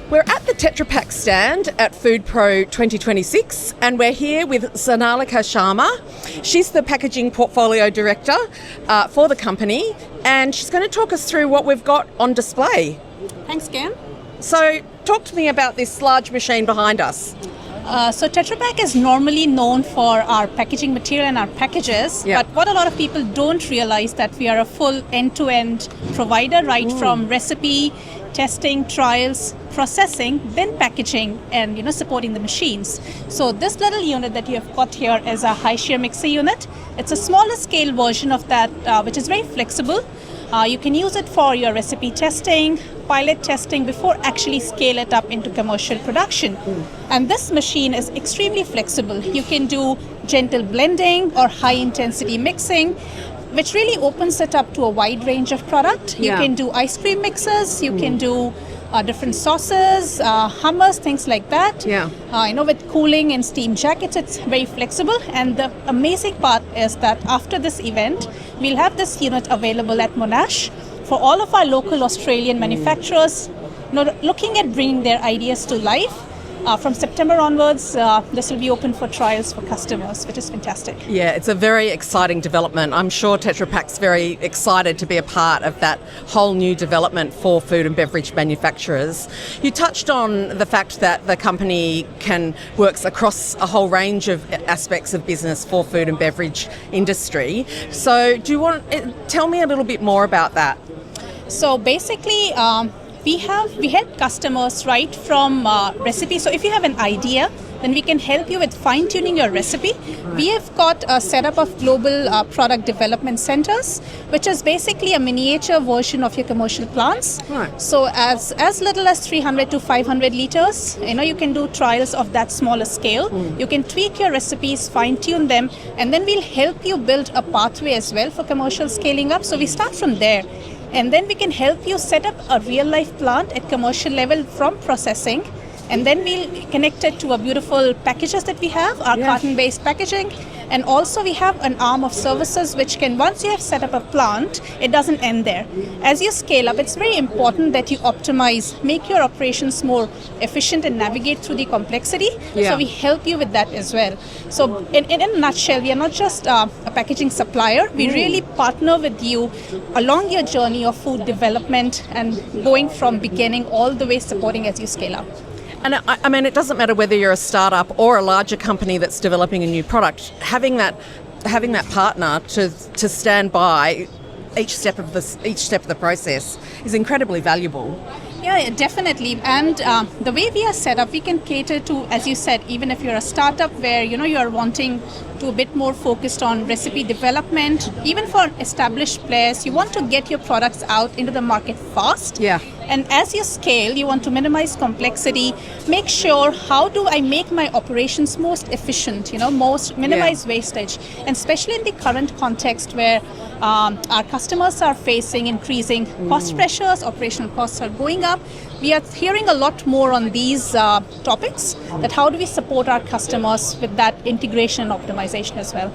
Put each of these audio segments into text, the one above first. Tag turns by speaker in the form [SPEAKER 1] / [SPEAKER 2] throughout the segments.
[SPEAKER 1] We're at the Tetra Pak stand at FoodPro 2026 and we're here with Sonalika Sharma. She's the Packaging Portfolio Director for the company and she's going to talk us through what we've got on display.
[SPEAKER 2] Thanks, Kim.
[SPEAKER 1] So talk to me about this large machine behind us.
[SPEAKER 2] So Tetra Pak is normally known for our packaging material and our packages, but what a lot of people don't realize that we are a full end-to-end provider, right from recipe, testing, trials, processing, then packaging, and supporting the machines. So this little unit that you have got here is a high shear mixer unit. It's a smaller scale version of that, which is very flexible. You can use it for your recipe testing, pilot testing before actually scale it up into commercial production. And this machine is extremely flexible. You can do gentle blending or high intensity mixing, which really opens it up to a wide range of product. You can do ice cream mixes, you can do different sauces, hummus, things like that. With cooling and steam jackets, it's very flexible. And the amazing part is that after this event, we'll have this unit available at Monash for all of our local Australian manufacturers looking at bringing their ideas to life. From September onwards, this will be open for trials for customers, which is fantastic.
[SPEAKER 1] Yeah, it's a very exciting development. I'm sure Tetra Pak's very excited to be a part of that whole new development for food and beverage manufacturers. You touched on the fact that the company works across a whole range of aspects of business for food and beverage industry. So do you want to tell me a little bit more about that?
[SPEAKER 2] So basically, we help customers right from recipe. So if you have an idea, then we can help you with fine-tuning your recipe. We have got a setup of global product development centers, which is basically a miniature version of your commercial plants. So as little as 300 to 500 liters, you can do trials of that smaller scale. You can tweak your recipes, fine-tune them, and then we'll help you build a pathway as well for commercial scaling up. So we start from there. And then we can help you set up a real-life plant at commercial level from processing. And then we'll connect it to a beautiful packages that we have, our carton-based packaging. And also we have an arm of services which can, once you have set up a plant, it doesn't end there. As you scale up, it's very important that you optimize, make your operations more efficient and navigate through the complexity. So we help you with that as well. So in a nutshell, we are not just a packaging supplier. We really partner with you along your journey of food development and going from beginning all the way supporting as you scale up.
[SPEAKER 1] And I mean, it doesn't matter whether you're a startup or a larger company that's developing a new product. Having that partner to stand by each step of the process is incredibly valuable.
[SPEAKER 2] Yeah, definitely. And the way we are set up, we can cater to, as you said, even if you're a startup where you're wanting to a bit more focused on recipe development, even for established players, you want to get your products out into the market fast. And as you scale, you want to minimize complexity, make sure how do I make my operations most efficient, minimize wastage. And especially in the current context where our customers are facing increasing cost pressures, operational costs are going up. We are hearing a lot more on these topics, that how do we support our customers with that integration and optimization as well.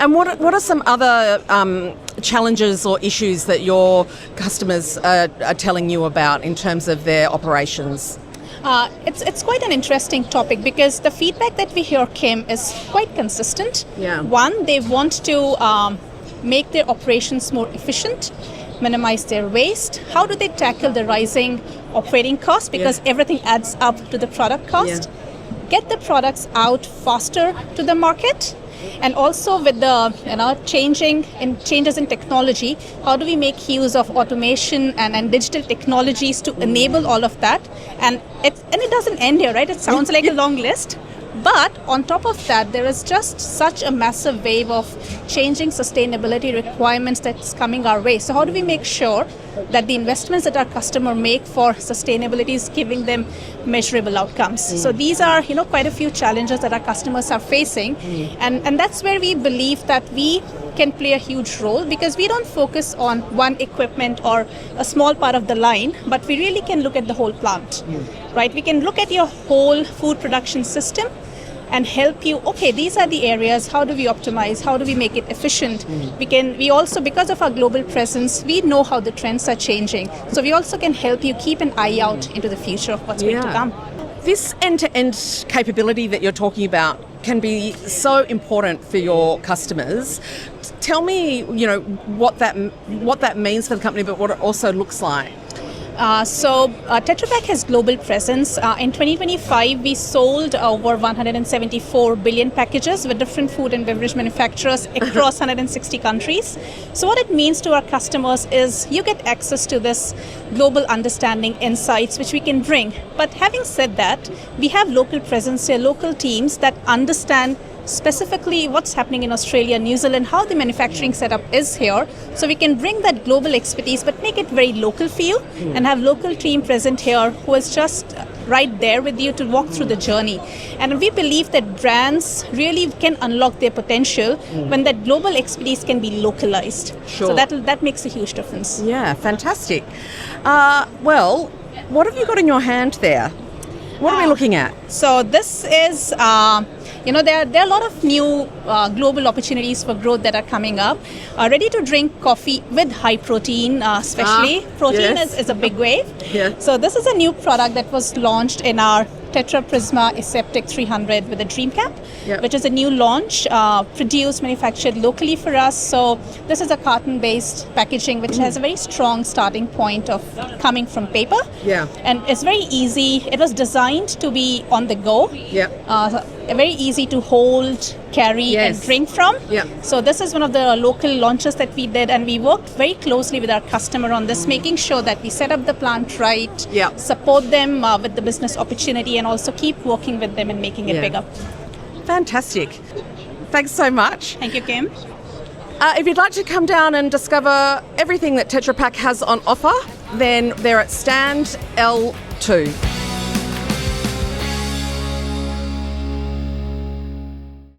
[SPEAKER 1] And what are some other challenges or issues that your customers are telling you about in terms of their operations?
[SPEAKER 2] It's quite an interesting topic because the feedback that we hear, Kim, is quite consistent. One, they want to make their operations more efficient, minimize their waste. How do they tackle the rising operating costs? Because everything adds up to the product cost. Get the products out faster to the market. And also with the changes in technology, how do we make use of automation and digital technologies to enable all of that? And it doesn't end here, right? It sounds like a long list. But on top of that, there is just such a massive wave of changing sustainability requirements that's coming our way. So how do we make sure that the investments that our customer make for sustainability is giving them measurable outcomes? So these are quite a few challenges that our customers are facing. And that's where we believe that we can play a huge role, because we don't focus on one equipment or a small part of the line, but we really can look at the whole plant, right? We can look at your whole food production system, and help you, okay, these are the areas, how do we optimize, how do we make it efficient? We also, because of our global presence, we know how the trends are changing. So we also can help you keep an eye out into the future of what's going to come.
[SPEAKER 1] This end-to-end capability that you're talking about can be so important for your customers. Tell me, what that means for the company, but what it also looks like.
[SPEAKER 2] Tetra Pak has global presence. In 2025, we sold over 174 billion packages with different food and beverage manufacturers across 160 countries. So what it means to our customers is you get access to this global understanding, insights, which we can bring. But having said that, we have local presence here, local teams that understand specifically what's happening in Australia, New Zealand, how the manufacturing setup is here. So we can bring that global expertise but make it very local for you and have local team present here who is just right there with you to walk through the journey. And we believe that brands really can unlock their potential when that global expertise can be localized.
[SPEAKER 1] Sure.
[SPEAKER 2] So that makes a huge difference.
[SPEAKER 1] Yeah, fantastic. Well, what have you got in your hand there? What are we looking at?
[SPEAKER 2] So this is, there are a lot of new global opportunities for growth that are coming up. Ready-to-drink coffee with high protein, especially. Protein is a big wave.
[SPEAKER 1] Yeah.
[SPEAKER 2] So this is a new product that was launched in our Tetra Prisma Aseptic 300 with a DreamCap, which is a new launch, produced, manufactured locally for us. So this is a carton-based packaging which has a very strong starting point of coming from paper.
[SPEAKER 1] Yeah.
[SPEAKER 2] And it's very easy. It was designed to be on the go.
[SPEAKER 1] Yeah.
[SPEAKER 2] Very easy to hold, carry and drink from.
[SPEAKER 1] Yeah.
[SPEAKER 2] So this is one of the local launches that we did, and we worked very closely with our customer on this, making sure that we set up the plant right, support them with the business opportunity, and also keep working with them and making it bigger.
[SPEAKER 1] Fantastic. Thanks so much.
[SPEAKER 2] Thank you, Kim.
[SPEAKER 1] If you'd like to come down and discover everything that Tetra Pak has on offer, then they're at stand L2.